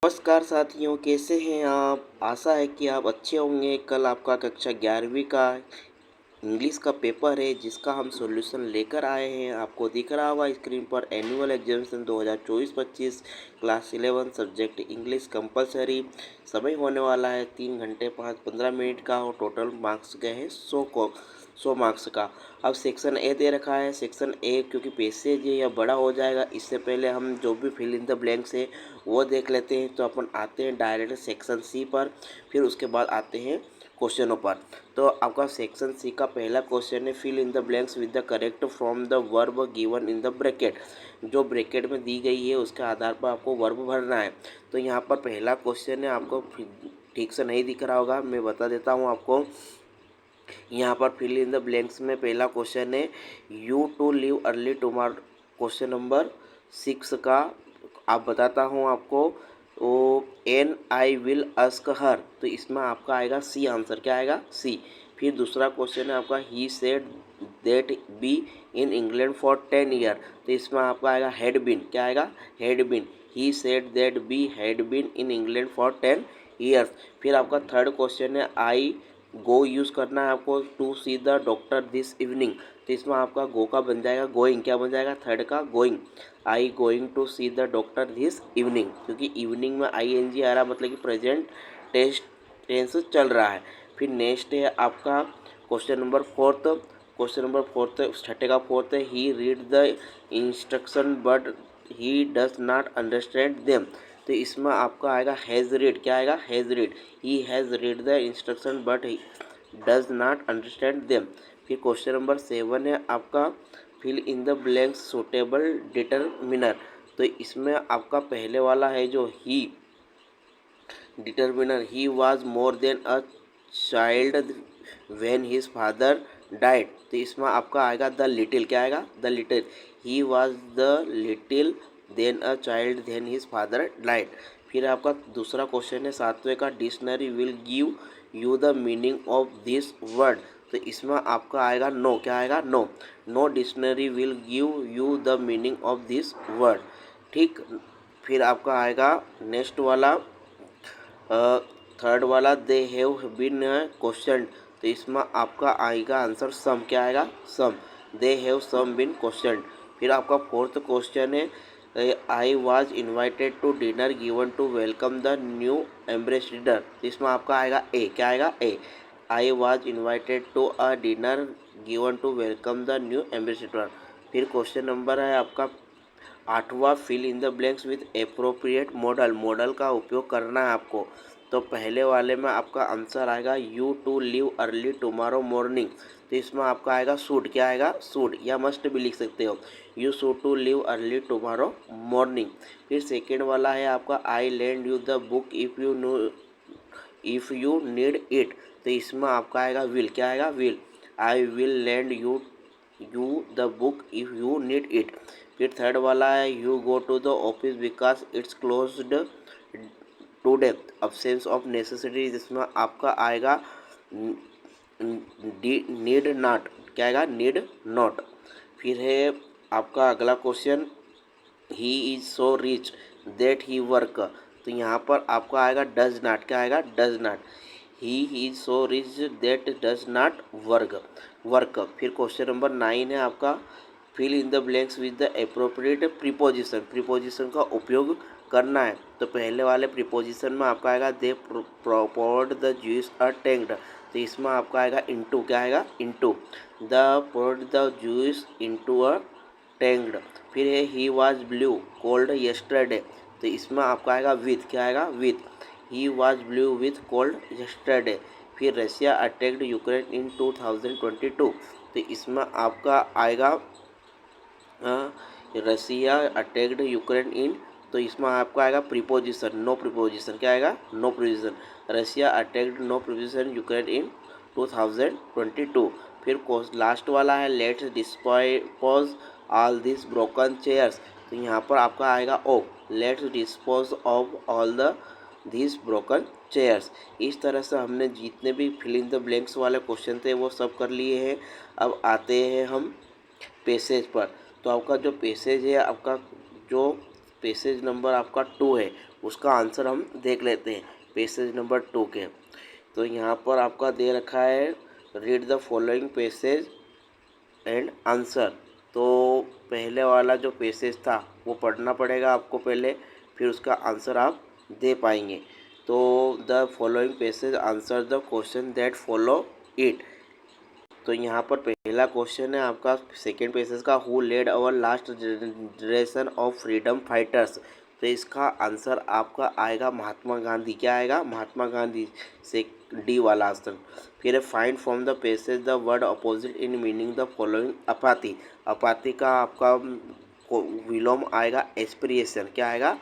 नमस्कार साथियों, कैसे हैं आप? आशा है कि आप अच्छे होंगे। कल आपका कक्षा 11वीं का इंग्लिश का पेपर है जिसका हम सॉल्यूशन लेकर आए हैं। आपको दिख रहा होगा स्क्रीन पर annual examination 2024-25 class 11 subject English compulsory. समय होने वाला है 3 घंटे 15 मिनट का और टोटल मार्क्स गए हैं 100 मार्क्स का। अब सेक्शन ए दे रखा है। सेक्शन ए क्योंकि पैसेज है या बड़ा हो जाएगा, इससे पहले हम जो भी फिल इन द ब्लैंक्स है वो देख लेते हैं। तो अपन आते हैं डायरेक्ट सेक्शन सी पर, फिर उसके बाद आते हैं क्वेश्चनों पर। तो आपका सेक्शन सी का पहला क्वेश्चन है fill in the blanks with the correct from the verb given in the bracket. जो ब्रैकेट में दी गई है उसके आधार पर आपको वर्ब भरना है। तो यहाँ पर पहला क्वेश्चन है, आपको ठीक से नहीं दिख रहा होगा, मैं बता देता हूँ आपको। यहाँ पर फिल इन द ब्लैंक्स में पहला क्वेश्चन है you to leave early tomorrow. Question number 6 का आप बताता हूँ आपको। Oh an I will ask her, तो इसमें आपका आएगा सी आंसर। क्या आएगा? सी। फिर दूसरा क्वेश्चन है आपका he said that be in England for 10 year, तो इसमें आपका आएगा हैड बीन। क्या आएगा? Had been. He said that be had been in England for 10 years. फिर आपका थर्ड क्वेश्चन है आई गो यूज़ करना है आपको to see the doctor this evening, तो इसमें आपका गो का बन जाएगा गोइंग। क्या बन जाएगा? थर्ड का going. I going to see the doctor this evening, क्योंकि इवनिंग में आई एन जी आ रहा, मतलब कि प्रेजेंट टेंस चल रहा है। फिर नेक्स्ट है आपका question number fourth. Question number fourth, छठे का फोर्थ है he read the instruction but he does not understand them, तो इसमें आपका आएगा हैज़ रीड। क्या आएगा? Has read. He has read the instruction but he does not understand them. फिर क्वेश्चन नंबर 7 है आपका fill in the blanks suitable determiner, तो इसमें आपका पहले वाला है जो ही determiner, he was more then a child when his father died, तो इसमें आपका आएगा द लिटिल। क्या आएगा? The little. He was the little then a child then his father died. फिर आपका दूसरा क्वेश्चन है 7वें का dictionary will give you the meaning of this word, तो इसमें आपका आएगा नो। क्या आएगा? No. No dictionary will give you the meaning of this word. ठीक। फिर आपका आएगा नेक्स्ट वाला थर्ड वाला दे हैव बीन क्वेश्चन, तो इसमें आपका आएगा आंसर सम। क्या आएगा? Some. They have some been question. फिर आपका फोर्थ क्वेश्चन है I was invited to dinner given to welcome the new ambassador, तो इसमें आपका आएगा ए। क्या आएगा? A. I was invited to a dinner given to welcome the new ambassador. फिर क्वेश्चन नंबर है आपका 8वां fill in the blanks with appropriate modal. Modal का उपयोग करना है आपको। तो पहले वाले में आपका आंसर आएगा you to leave early tomorrow morning, तो इसमें आपका आएगा सूट। क्या आएगा? सूट, या मस्ट भी लिख सकते हो। You suit to leave early tomorrow morning. फिर सेकेंड वाला है आपका I lend you the book if you need it, तो इसमें आपका आएगा विल। क्या आएगा? Will. I will land you the book if you need it. फिर थर्ड वाला है you go to the office because it's closed today, absence of necessity, जिसमें आपका आएगा नीड नॉट। क्या आएगा? Need not. फिर है आपका अगला question he is so rich that he work, तो यहाँ पर आपका आएगा डज नॉट। क्या आएगा? Does not. He is so rich that does not work. फिर क्वेश्चन नंबर 9 है आपका fill in the blanks with the appropriate preposition. Preposition का उपयोग करना है। तो पहले वाले प्रीपोजिशन में आपका आएगा they poured the juice a tanked, तो इसमें आपका आएगा इनटू। क्या आएगा? Into. The poured the juice into a tanked. फिर है he was blue cold yesterday, तो इसमें आपका आएगा विथ। क्या आएगा? With. He was blue with cold yesterday. फिर रशिया अटैक्ड यूक्रेन इन 2022, तो इसमें आपका आएगा रसिया अटैक्ड यूक्रेन इन, तो इसमें आपका आएगा प्रीपोजिशन। No preposition. क्या आएगा? No preposition. Russia attacked no preposition Ukraine in 2022। फिर लास्ट वाला है let's dispose all this broken chairs, तो यहाँ पर आपका आएगा ओ। Let's dispose of all the this broken chairs. इस तरह से हमने जितने भी फिल इन द ब्लैंक्स वाले क्वेश्चन थे वो सब कर लिए हैं। अब आते हैं हम पैसेज पर। तो आपका जो पैसेज है, आपका जो पैसेज नंबर आपका 2 है, उसका आंसर हम देख लेते हैं पेसेज नंबर 2 के। तो यहाँ पर आपका दे रखा है read the following passage and answer. तो पहले वाला जो पेसेज था वो पढ़ना पड़ेगा आपको पहले, फिर उसका आंसर आप दे पाएंगे। तो the following passage answer the question that follow it. तो यहाँ पर पहला क्वेश्चन है आपका सेकेंड पेसेज का, who led our last generation of freedom fighters. तो इसका आंसर आपका आएगा महात्मा गांधी। क्या आएगा? महात्मा गांधी से डी वाला आंसर। फिर find from the passage the word opposite in meaning the following अपाती। अपाती का आपका विलोम आएगा एस्पिरेशन। क्या आएगा?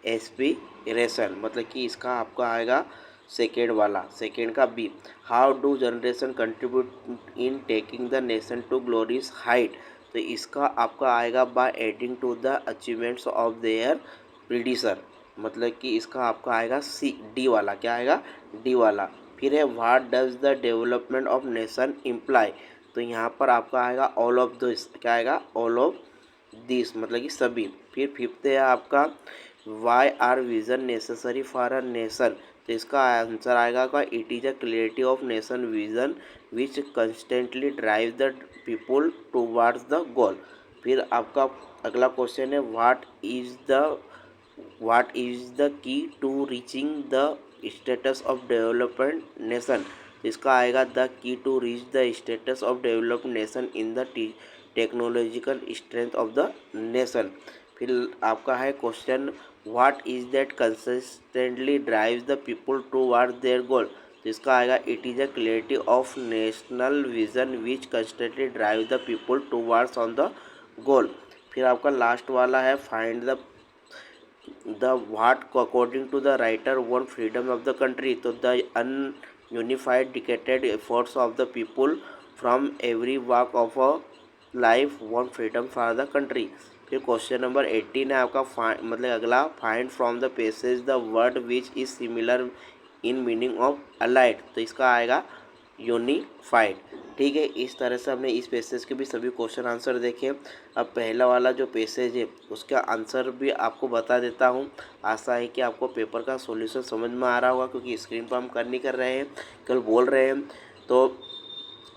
एस्पिरेशन, मतलब कि इसका आपका आएगा सेकेंड वाला, सेकेंड का B. How do generation contribute in taking the nation to glorious height. तो इसका आपका आएगा by adding to the achievements of their predecessor, मतलब कि इसका आपका आएगा सी डी वाला। क्या आएगा? डी वाला। फिर है what does the development of nation imply. तो यहाँ पर आपका आएगा ऑल ऑफ दिस। क्या आएगा? ऑल ऑफ दिस, मतलब कि सभी। फिर फिफ्थ है आपका why are vision necessary for a nation. तो इसका आंसर आएगा का it is a clarity of nation vision which constantly drive the people towards the goal. फिर आपका अगला क्वेश्चन है what is the key to reaching the status of development nation. इसका आएगा the key to reach the status of developed nation in the technological strength of the nation. फिर आपका है question what is that consistently drives the people towards their goal. तो इसका आएगा it is a clarity of national vision which constantly drive the people towards on the goal. फिर आपका last वाला है find the what according to the writer won freedom of the country. तो the ununified dedicated efforts of the people from every walk of a life won freedom for the country. फिर question number 18 है आपका मतलब अगला find from the passage the word which is similar in meaning of allied. तो इसका आएगा unified. ठीक है, इस तरह से हमने इस पेसेज के भी सभी क्वेश्चन आंसर देखे। अब पहला वाला जो पेसेज है उसका आंसर भी आपको बता देता हूँ। आशा है कि आपको पेपर का सॉल्यूशन समझ में आ रहा होगा, क्योंकि स्क्रीन पर हम कर नहीं कर रहे हैं, केवल बोल रहे हैं। तो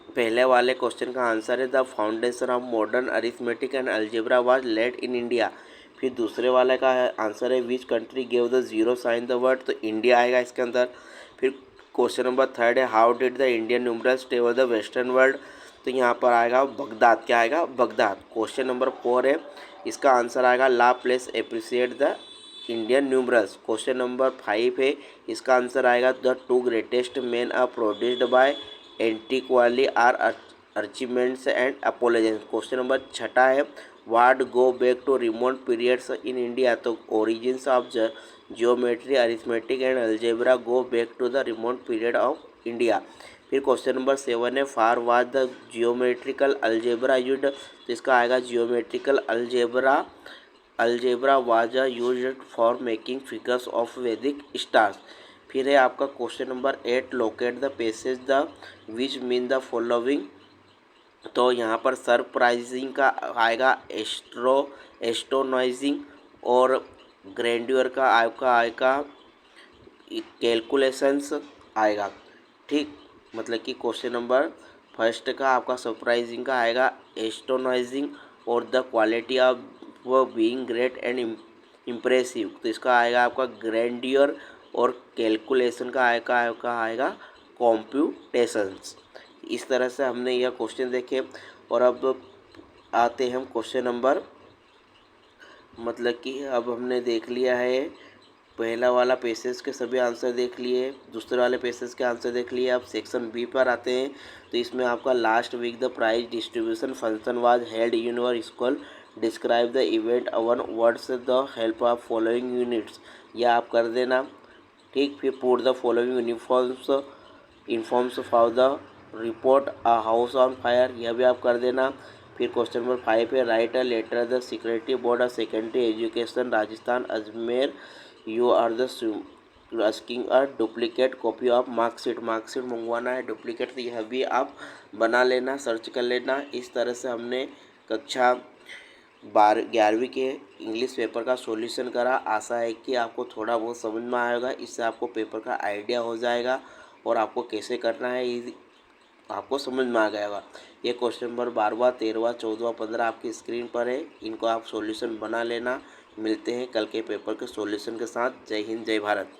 पहले वाले क्वेश्चन का आंसर है the foundation of modern arithmetic and algebra was led in India. फिर दूसरे वाले का आंसर है which country gave the zero sign the word. तो इंडिया आएगा इसके अंदर। फिर क्वेश्चन नंबर थर्ड है how did the Indian numerals travel the western world. तो यहाँ पर आएगा बगदाद। क्या आएगा? बगदाद। क्वेश्चन नंबर 4 है, इसका आंसर आएगा Laplace appreciate the Indian numerals. Question number 5 है, इसका आंसर आएगा the two greatest man are produced by antiquity are achievements and Apollonius. Question number 6 है what go back to remote periods in India. तो origins of geometry arithmetic and algebra go back to the remote period of India. फिर question number 7 है for was the geometrical algebra used. तो इसका आएगा geometrical algebra was used for making figures of वैदिक stars. फिर है आपका question number 8 locate the passage the which mean the following. तो यहाँ पर सरप्राइजिंग का आएगा एस्ट्रोनॉइजिंग, और ग्रैंड्योर का आपका आएगा कैलकुलेशंस आएगा। ठीक, मतलब कि क्वेश्चन नंबर फर्स्ट का आपका सरप्राइजिंग का आएगा एस्ट्रोनॉइजिंग, और द क्वालिटी ऑफ वो बीइंग ग्रेट एंड इम्प्रेसिव। तो इसका आएगा आपका ग्रैंडियर, और कैलकुलेशन का आएगा कॉम्प्यूटेशंस। इस तरह से हमने यह क्वेश्चन देखे। और अब आते हैं हम क्वेश्चन नंबर, मतलब कि अब हमने देख लिया है पहला वाला पेसेज के सभी आंसर देख लिए, दूसरे वाले पेसेज के आंसर देख लिए। अब सेक्शन बी पर आते हैं। तो इसमें आपका last week the prize distribution function was held in your school, describe the event own words the help of following units. यह आप कर देना। ठीक, फिर put the following in forms for the report a house on fire. यह भी आप कर देना। फिर क्वेश्चन नंबर 5 है write a letter the security board of secondary education Rajasthan Ajmer you are the asking a duplicate copy of marksheet मंगवाना है duplicate. तो यह भी आप बना लेना, सर्च कर लेना। इस तरह से हमने कक्षा 11वीं के इंग्लिश पेपर का सॉल्यूशन करा। आशा है कि आपको थोड़ा बहुत समझ में आएगा, इससे आपको पेपर का आइडिया हो जाएगा और आपको कैसे करना है ये आपको समझ में आ जाएगा। ये क्वेश्चन नंबर 12वां 13वां 14वां 15 आपकी स्क्रीन पर है, इनको आप सॉल्यूशन बना लेना। मिलते हैं कल के पेपर के सॉल्यूशन के साथ। जय हिंद, जय भारत।